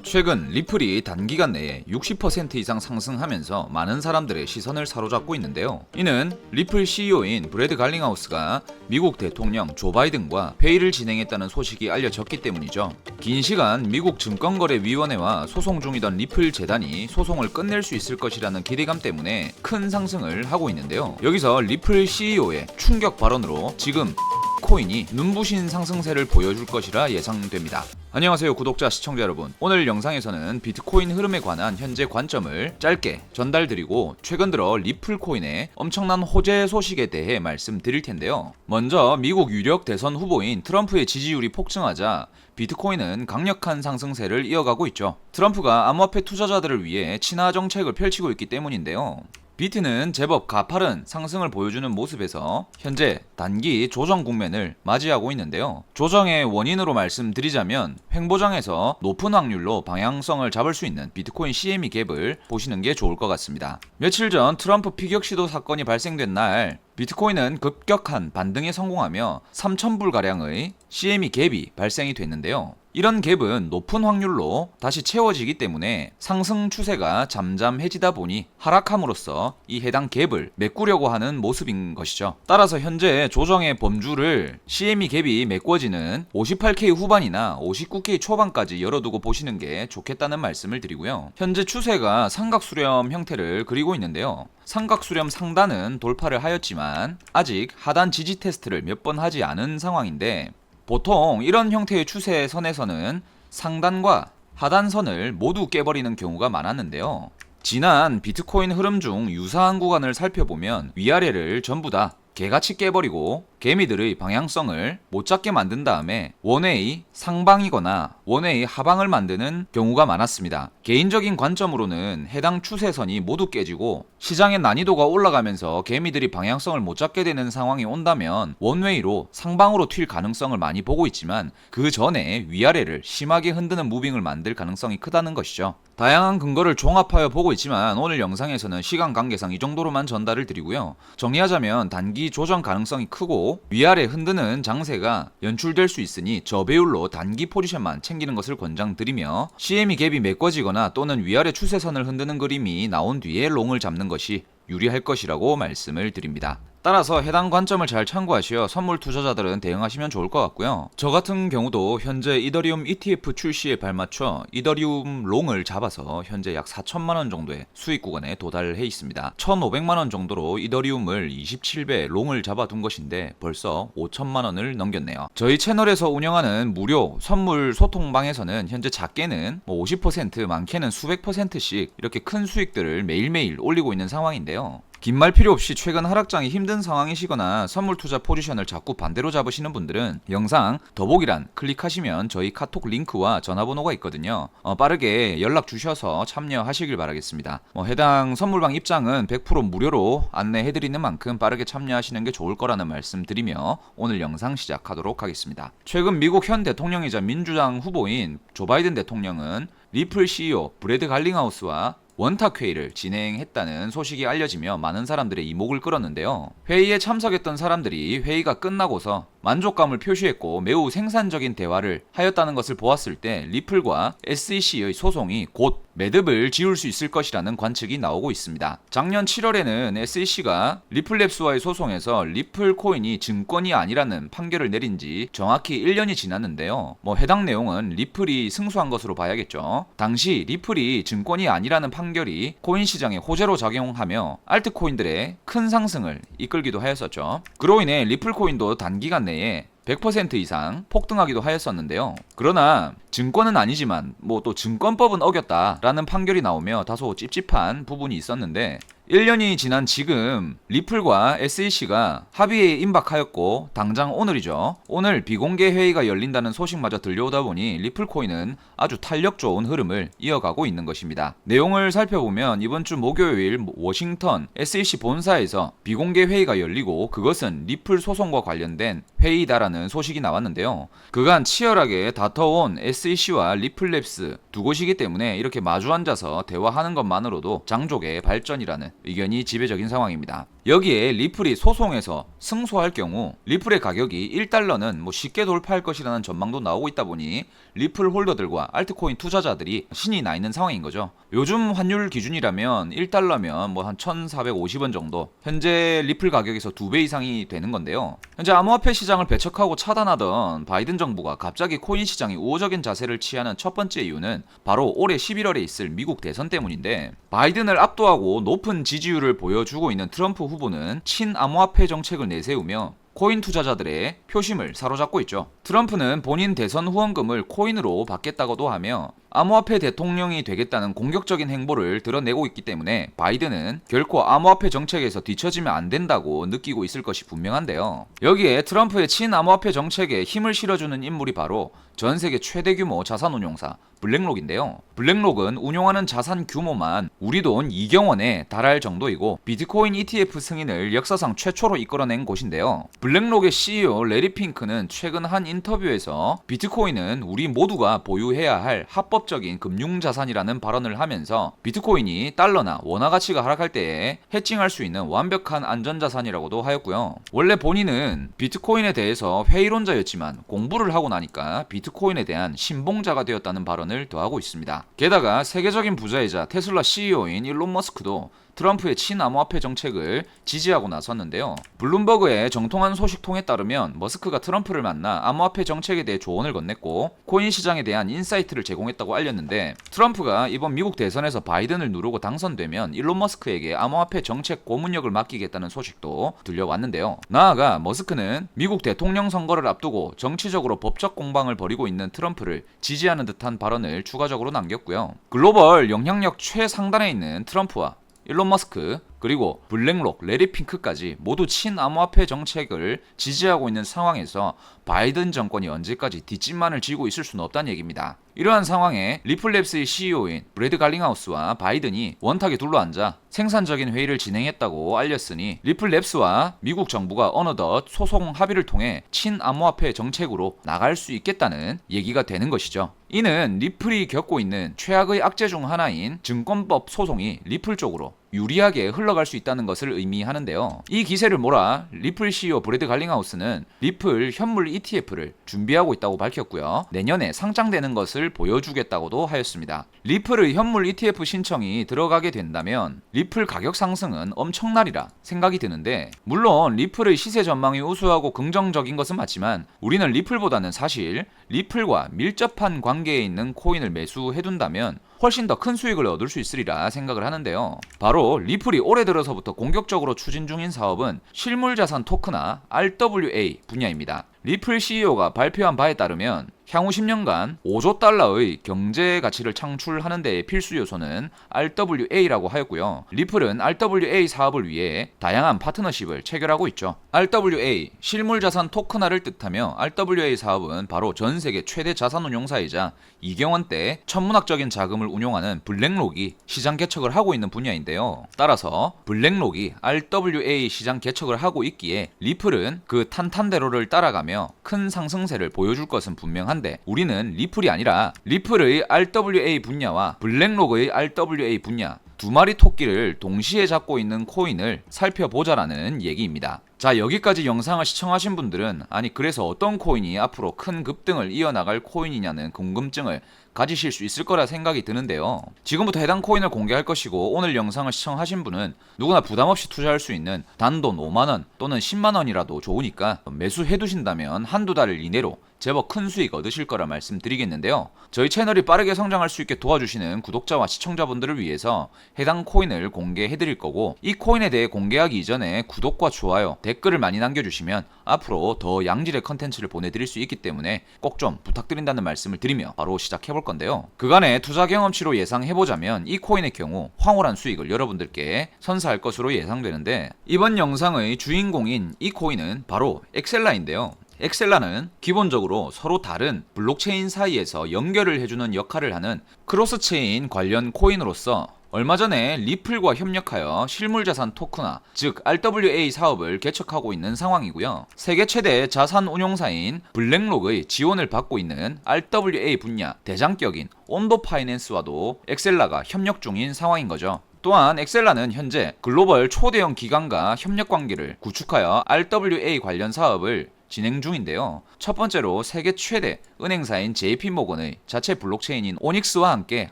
최근 리플이 단기간 내에 60% 이상 상승하면서 많은 사람들의 시선을 사로잡고 있는데요. 이는 리플 CEO인 브래드 갈링하우스가 미국 대통령 조 바이든과 회의를 진행했다는 소식이 알려졌기 때문이죠. 긴 시간 미국 증권거래위원회와 소송 중이던 리플 재단이 소송을 끝낼 수 있을 것이라는 기대감 때문에 큰 상승을 하고 있는데요. 여기서 리플 CEO의 충격 발언으로 지금 코인이 눈부신 상승세를 보여줄 것이라 예상됩니다. 안녕하세요 구독자 시청자 여러분, 오늘 영상에서는 비트코인 흐름에 관한 현재 관점을 짧게 전달드리고 최근 들어 리플 코인의 엄청난 호재 소식에 대해 말씀드릴 텐데요. 먼저 미국 유력 대선 후보인 트럼프의 지지율이 폭증하자 비트코인은 강력한 상승세를 이어가고 있죠. 트럼프가 암호화폐 투자자들을 위해 친화 정책을 펼치고 있기 때문인데요. 비트는 제법 가파른 상승을 보여주는 모습에서 현재 단기 조정 국면을 맞이하고 있는데요. 조정의 원인으로 말씀드리자면 횡보장에서 높은 확률로 방향성을 잡을 수 있는 비트코인 CME 갭을 보시는 게 좋을 것 같습니다. 며칠 전 트럼프 피격 시도 사건이 발생된 날 비트코인은 급격한 반등에 성공하며 3,000불가량의 CME 갭이 발생이 됐는데요. 이런 갭은 높은 확률로 다시 채워지기 때문에 상승 추세가 잠잠해지다 보니 하락함으로써 이 해당 갭을 메꾸려고 하는 모습인 것이죠. 따라서 현재 조정의 범주를 CME 갭이 메꿔지는 58K 후반이나 59K 초반까지 열어두고 보시는 게 좋겠다는 말씀을 드리고요. 현재 추세가 삼각수렴 형태를 그리고 있는데요. 삼각수렴 상단은 돌파를 하였지만 아직 하단 지지 테스트를 몇 번 하지 않은 상황인데, 보통 이런 형태의 추세선에서는 상단과 하단선을 모두 깨버리는 경우가 많았는데요. 지난 비트코인 흐름 중 유사한 구간을 살펴보면 위아래를 전부 다 개같이 깨버리고 개미들의 방향성을 못 잡게 만든 다음에 원웨이 상방이거나 원웨이 하방을 만드는 경우가 많았습니다. 개인적인 관점으로는 해당 추세선이 모두 깨지고 시장의 난이도가 올라가면서 개미들이 방향성을 못 잡게 되는 상황이 온다면 원웨이로 상방으로 튈 가능성을 많이 보고 있지만 그 전에 위아래를 심하게 흔드는 무빙을 만들 가능성이 크다는 것이죠. 다양한 근거를 종합하여 보고 있지만 오늘 영상에서는 시간 관계상 이 정도로만 전달을 드리고요. 정리하자면 단기 조정 가능성이 크고 위아래 흔드는 장세가 연출될 수 있으니 저배율로 단기 포지션만 챙기는 것을 권장드리며, CME 갭이 메꿔지거나 또는 위아래 추세선을 흔드는 그림이 나온 뒤에 롱을 잡는 것이 유리할 것이라고 말씀을 드립니다. 따라서 해당 관점을 잘 참고하시어 선물 투자자들은 대응하시면 좋을 것 같고요. 저 같은 경우도 현재 이더리움 ETF 출시에 발맞춰 이더리움 롱을 잡아서 현재 약 4천만원 정도의 수익 구간에 도달해 있습니다. 1,500만원 정도로 이더리움을 27배 롱을 잡아둔 것인데 벌써 5천만원을 넘겼네요. 저희 채널에서 운영하는 무료 선물 소통방에서는 현재 작게는 50%, 많게는 수백 %씩 이렇게 큰 수익들을 매일매일 올리고 있는 상황인데요. 긴 말 필요 없이 최근 하락장이 힘든 상황이시거나 선물 투자 포지션을 자꾸 반대로 잡으시는 분들은 영상 더보기란 클릭하시면 저희 카톡 링크와 전화번호가 있거든요. 빠르게 연락 주셔서 참여하시길 바라겠습니다. 해당 선물방 입장은 100% 무료로 안내해드리는 만큼 빠르게 참여하시는 게 좋을 거라는 말씀 드리며 오늘 영상 시작하도록 하겠습니다. 최근 미국 현 대통령이자 민주당 후보인 조 바이든 대통령은 리플 CEO 브래드 갈링하우스와 원탁 회의를 진행했다는 소식이 알려지며 많은 사람들의 이목을 끌었는데요. 회의에 참석했던 사람들이 회의가 끝나고서 만족감을 표시했고 매우 생산적인 대화를 하였다는 것을 보았을 때 리플과 SEC의 소송이 곧 매듭을 지을 수 있을 것이라는 관측이 나오고 있습니다. 작년 7월에는 SEC가 리플랩스와의 소송에서 리플 코인이 증권이 아니라는 판결을 내린 지 정확히 1년이 지났는데요. 해당 내용은 리플이 승소한 것으로 봐야겠죠. 당시 리플이 증권이 아니라는 판결이 코인 시장에 호재로 작용하며 알트코인들의 큰 상승을 이끌기도 하였었죠. 그로 인해 리플 코인도 단기간 내에 100% 이상 폭등하기도 하였었는데요. 그러나 증권은 아니지만 또 증권법은 어겼다라는 판결이 나오며 다소 찝찝한 부분이 있었는데, 1년이 지난 지금 리플과 SEC가 합의에 임박하였고 당장 오늘이죠. 오늘 비공개 회의가 열린다는 소식마저 들려오다 보니 리플 코인은 아주 탄력 좋은 흐름을 이어가고 있는 것입니다. 내용을 살펴보면 이번 주 목요일 워싱턴 SEC 본사에서 비공개 회의가 열리고 그것은 리플 소송과 관련된 회의다라는 소식이 나왔는데요. 그간 치열하게 다퉈온 SEC와 리플랩스 두 곳이기 때문에 이렇게 마주 앉아서 대화하는 것만으로도 장족의 발전이라는 의견이 지배적인 상황입니다. 여기에 리플이 소송에서 승소할 경우 리플의 가격이 1달러는 쉽게 돌파할 것이라는 전망도 나오고 있다 보니 리플 홀더들과 알트코인 투자자들이 신이 나 있는 상황인 거죠. 요즘 환율 기준이라면 1달러면 한 1,450원 정도, 현재 리플 가격에서 2배 이상이 되는 건데요. 현재 암호화폐 시장을 배척하고 차단하던 바이든 정부가 갑자기 코인 시장이 우호적인 자세를 취하는 첫 번째 이유는 바로 올해 11월에 있을 미국 대선 때문인데, 바이든을 압도하고 높은 지지율을 보여주고 있는 트럼프 후보는 친암호화폐 정책을 내세우며 코인 투자자들의 표심을 사로잡고 있죠. 트럼프는 본인 대선 후원금을 코인으로 받겠다고도 하며 암호화폐 대통령이 되겠다는 공격적인 행보를 드러내고 있기 때문에 바이든은 결코 암호화폐 정책에서 뒤처지면 안 된다고 느끼고 있을 것이 분명한데요. 여기에 트럼프의 친암호화폐 정책에 힘을 실어주는 인물이 바로 전 세계 최대 규모 자산운용사 블랙록인데요. 블랙록은 운용하는 자산 규모만 우리 돈 2경 원에 달할 정도이고 비트코인 ETF 승인을 역사상 최초로 이끌어낸 곳인데요. 블랙록의 CEO 레리 핑크는 최근 한 인터뷰에서 비트코인은 우리 모두가 보유해야 할 합법적인 금융자산이라는 발언을 하면서 비트코인이 달러나 원화 가치가 하락할 때에 해칭할 수 있는 완벽한 안전자산이라고도 하였고요. 원래 본인은 비트코인에 대해서 회의론자였지만 공부를 하고 나니까 비트코인에 대한 신봉자가 되었다는 발언을 더하고 있습니다. 게다가 세계적인 부자이자 테슬라 CEO인 일론 머스크도 트럼프의 친암호화폐 정책을 지지하고 나섰는데요. 블룸버그의 정통한 소식통에 따르면 머스크가 트럼프를 만나 암호화폐 정책에 대해 조언을 건넸고 코인 시장에 대한 인사이트를 제공했다고 알렸는데, 트럼프가 이번 미국 대선에서 바이든을 누르고 당선되면 일론 머스크에게 암호화폐 정책 고문역을 맡기겠다는 소식도 들려왔는데요. 나아가 머스크는 미국 대통령 선거를 앞두고 정치적으로 법적 공방을 벌이고 있는 트럼프를 지지하는 듯한 발언을 추가적으로 남겼고요. 글로벌 영향력 최상단에 있는 트럼프와 일론 머스크, 그리고 블랙록, 레리 핑크까지 모두 친암호화폐 정책을 지지하고 있는 상황에서 바이든 정권이 언제까지 뒷짐만을 지고 있을 수는 없다는 얘기입니다. 이러한 상황에 리플랩스의 CEO인 브래드 갈링하우스와 바이든이 원탁에 둘러앉아 생산적인 회의를 진행했다고 알렸으니 리플랩스와 미국 정부가 어느덧 소송 합의를 통해 친암호화폐 정책으로 나갈 수 있겠다는 얘기가 되는 것이죠. 이는 리플이 겪고 있는 최악의 악재 중 하나인 증권법 소송이 리플 쪽으로 유리하게 흘러갈 수 있다는 것을 의미하는데요. 이 기세를 몰아 리플 CEO 브래드 갈링하우스는 리플 현물 ETF를 준비하고 있다고 밝혔고요. 내년에 상장되는 것을 보여주겠다고도 하였습니다. 리플의 현물 ETF 신청이 들어가게 된다면 리플 가격 상승은 엄청나리라 생각이 드는데, 물론 리플의 시세 전망이 우수하고 긍정적인 것은 맞지만 우리는 리플보다는 사실 리플과 밀접한 관계에 있는 코인을 매수해둔다면 훨씬 더 큰 수익을 얻을 수 있으리라 생각을 하는데요. 바로 리플이 올해 들어서부터 공격적으로 추진 중인 사업은 실물자산 토크나 RWA 분야입니다. 리플 CEO가 발표한 바에 따르면 향후 10년간 5조 달러의 경제 가치를 창출하는 데의 필수 요소는 RWA라고 하였고요. 리플은 RWA 사업을 위해 다양한 파트너십을 체결하고 있죠. RWA, 실물자산 토큰화를 뜻하며 RWA 사업은 바로 전 세계 최대 자산운용사이자 이경원대 천문학적인 자금을 운용하는 블랙록이 시장 개척을 하고 있는 분야인데요. 따라서 블랙록이 RWA 시장 개척을 하고 있기에 리플은 그 탄탄대로를 따라가며 큰 상승세를 보여줄 것은 분명한데, 우리는 리플이 아니라 리플의 RWA 분야와 블랙록의 RWA 분야 두 마리 토끼를 동시에 잡고 있는 코인을 살펴보자라는 얘기입니다. 자, 여기까지 영상을 시청하신 분들은 아니 그래서 어떤 코인이 앞으로 큰 급등을 이어나갈 코인이냐는 궁금증을 가지실 수 있을 거라 생각이 드는데요. 지금부터 해당 코인을 공개할 것이고, 오늘 영상을 시청하신 분은 누구나 부담없이 투자할 수 있는 단돈 5만원 또는 10만원이라도 좋으니까 매수해 두신다면 한두 달 이내로 제법 큰 수익 얻으실 거라 말씀드리겠는데요. 저희 채널이 빠르게 성장할 수 있게 도와주시는 구독자와 시청자분들을 위해서 해당 코인을 공개해 드릴 거고, 이 코인에 대해 공개하기 이전에 구독과 좋아요, 댓글을 많이 남겨주시면 앞으로 더 양질의 컨텐츠를 보내드릴 수 있기 때문에 꼭 좀 부탁드린다는 말씀을 드리며 바로 시작해볼 건데요. 그간의 투자 경험치로 예상해보자면 이 코인의 경우 황홀한 수익을 여러분들께 선사할 것으로 예상되는데, 이번 영상의 주인공인 이 코인은 바로 엑셀라인데요. 엑셀라는 기본적으로 서로 다른 블록체인 사이에서 연결을 해주는 역할을 하는 크로스체인 관련 코인으로서 얼마 전에 리플과 협력하여 실물자산 토큰화, 즉 RWA 사업을 개척하고 있는 상황이고요. 세계 최대 자산 운용사인 블랙록의 지원을 받고 있는 RWA 분야 대장격인 온도 파이낸스와도 엑셀라가 협력 중인 상황인 거죠. 또한 엑셀라는 현재 글로벌 초대형 기관과 협력 관계를 구축하여 RWA 관련 사업을 진행 중인데요. 첫 번째로 세계 최대 은행사인 JP모건의 자체 블록체인인 오닉스와 함께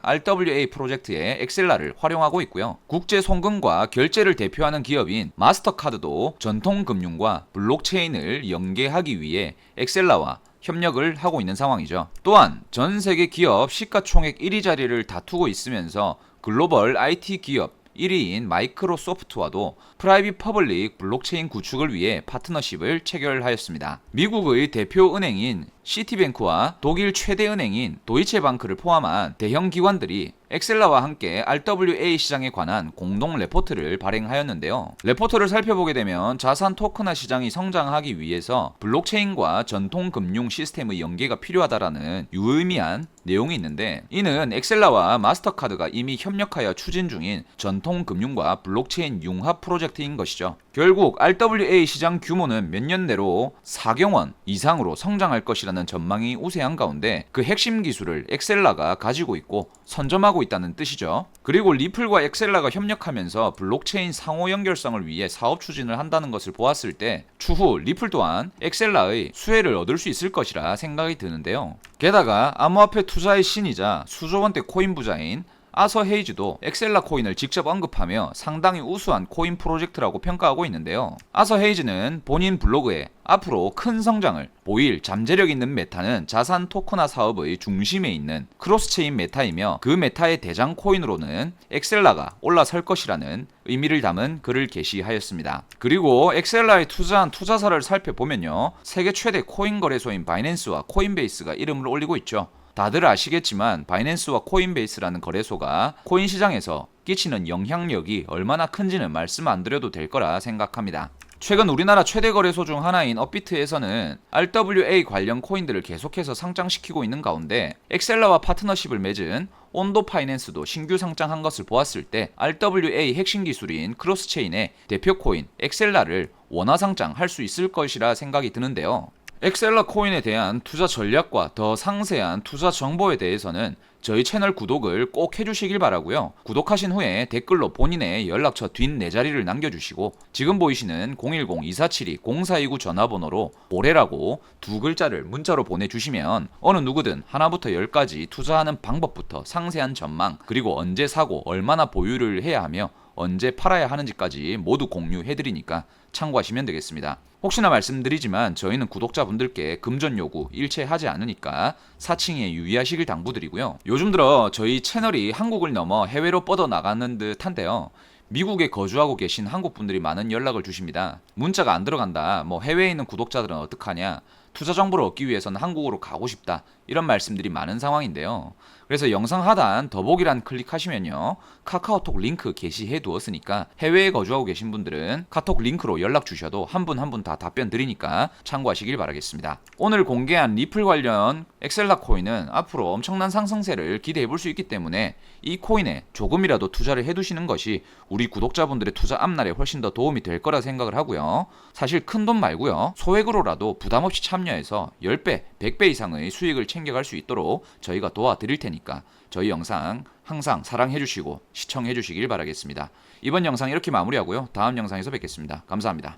RWA 프로젝트에 엑셀라를 활용하고 있고요. 국제 송금과 결제를 대표하는 기업인 마스터카드도 전통 금융과 블록체인을 연계하기 위해 엑셀라와 협력을 하고 있는 상황이죠. 또한 전 세계 기업 시가총액 1위 자리를 다투고 있으면서 글로벌 IT 기업 1위인 마이크로소프트와도 프라이빗 퍼블릭 블록체인 구축을 위해 파트너십을 체결하였습니다. 미국의 대표 은행인 시티뱅크와 독일 최대 은행인 도이체방크를 포함한 대형 기관들이 엑셀라와 함께 RWA 시장에 관한 공동 레포트를 발행하였는데요. 레포트를 살펴보게 되면 자산 토큰화 시장이 성장하기 위해서 블록체인과 전통 금융 시스템의 연계가 필요하다라는 유의미한 내용이 있는데, 이는 엑셀라와 마스터카드가 이미 협력하여 추진 중인 전통 금융과 블록체인 융합 프로젝트인 것이죠. 결국 RWA 시장 규모는 몇 년 내로 4경 원 이상으로 성장할 것이라는 전망이 우세한 가운데 그 핵심 기술을 엑셀라가 가지고 있고 선점하고 있다는 뜻이죠. 그리고 리플과 엑셀라가 협력하면서 블록체인 상호 연결성을 위해 사업 추진을 한다는 것을 보았을 때 추후 리플 또한 엑셀라의 수혜를 얻을 수 있을 것이라 생각이 드는데요. 게다가 암호화폐 투자의 신이자 수조 원대 코인 부자인 아서 헤이즈도 엑셀라 코인을 직접 언급하며 상당히 우수한 코인 프로젝트라고 평가하고 있는데요. 아서 헤이즈는 본인 블로그에 앞으로 큰 성장을 보일 잠재력 있는 메타는 자산 토큰화 사업의 중심에 있는 크로스체인 메타이며 그 메타의 대장 코인으로는 엑셀라가 올라설 것이라는 의미를 담은 글을 게시하였습니다. 그리고 엑셀라에 투자한 투자사를 살펴보면요, 세계 최대 코인 거래소인 바이낸스와 코인베이스가 이름을 올리고 있죠. 다들 아시겠지만 바이낸스와 코인베이스라는 거래소가 코인 시장에서 끼치는 영향력이 얼마나 큰지는 말씀 안 드려도 될 거라 생각합니다. 최근 우리나라 최대 거래소 중 하나인 업비트에서는 RWA 관련 코인들을 계속해서 상장시키고 있는 가운데 엑셀라와 파트너십을 맺은 온도 파이낸스도 신규 상장한 것을 보았을 때 RWA 핵심 기술인 크로스체인의 대표 코인 엑셀라를 원화 상장할 수 있을 것이라 생각이 드는데요. 엑셀라 코인에 대한 투자 전략과 더 상세한 투자 정보에 대해서는 저희 채널 구독을 꼭 해주시길 바라고요. 구독하신 후에 댓글로 본인의 연락처 뒷 4자리를 남겨주시고 지금 보이시는 010-2472-0429 전화번호로 보래라고 2글자를 문자로 보내주시면 어느 누구든 하나부터 10까지 투자하는 방법부터 상세한 전망, 그리고 언제 사고 얼마나 보유를 해야 하며 언제 팔아야 하는지까지 모두 공유해드리니까 참고하시면 되겠습니다. 혹시나 말씀드리지만 저희는 구독자분들께 금전 요구 일체 하지 않으니까 사칭에 유의하시길 당부드리고요. 요즘 들어 저희 채널이 한국을 넘어 해외로 뻗어나가는 듯 한데요. 미국에 거주하고 계신 한국 분들이 많은 연락을 주십니다. 문자가 안 들어간다, 해외에 있는 구독자들은 어떡하냐, 투자 정보를 얻기 위해서는 한국으로 가고 싶다, 이런 말씀들이 많은 상황인데요. 그래서 영상 하단 더보기란 클릭하시면요, 카카오톡 링크 게시해 두었으니까 해외에 거주하고 계신 분들은 카톡 링크로 연락 주셔도 한 분 한 분 다 답변 드리니까 참고하시길 바라겠습니다. 오늘 공개한 리플 관련 엑셀라 코인은 앞으로 엄청난 상승세를 기대해 볼 수 있기 때문에 이 코인에 조금이라도 투자를 해 두시는 것이 우리 구독자분들의 투자 앞날에 훨씬 더 도움이 될 거라 생각을 하고요. 사실 큰 돈 말고요, 소액으로라도 부담 없이 참여해서 10배, 100배 이상의 수익을 챙겨갈 수 있도록 저희가 도와드릴 테니까 저희 영상 항상 사랑해주시고 시청해주시길 바라겠습니다. 이번 영상 이렇게 마무리하고요. 다음 영상에서 뵙겠습니다. 감사합니다.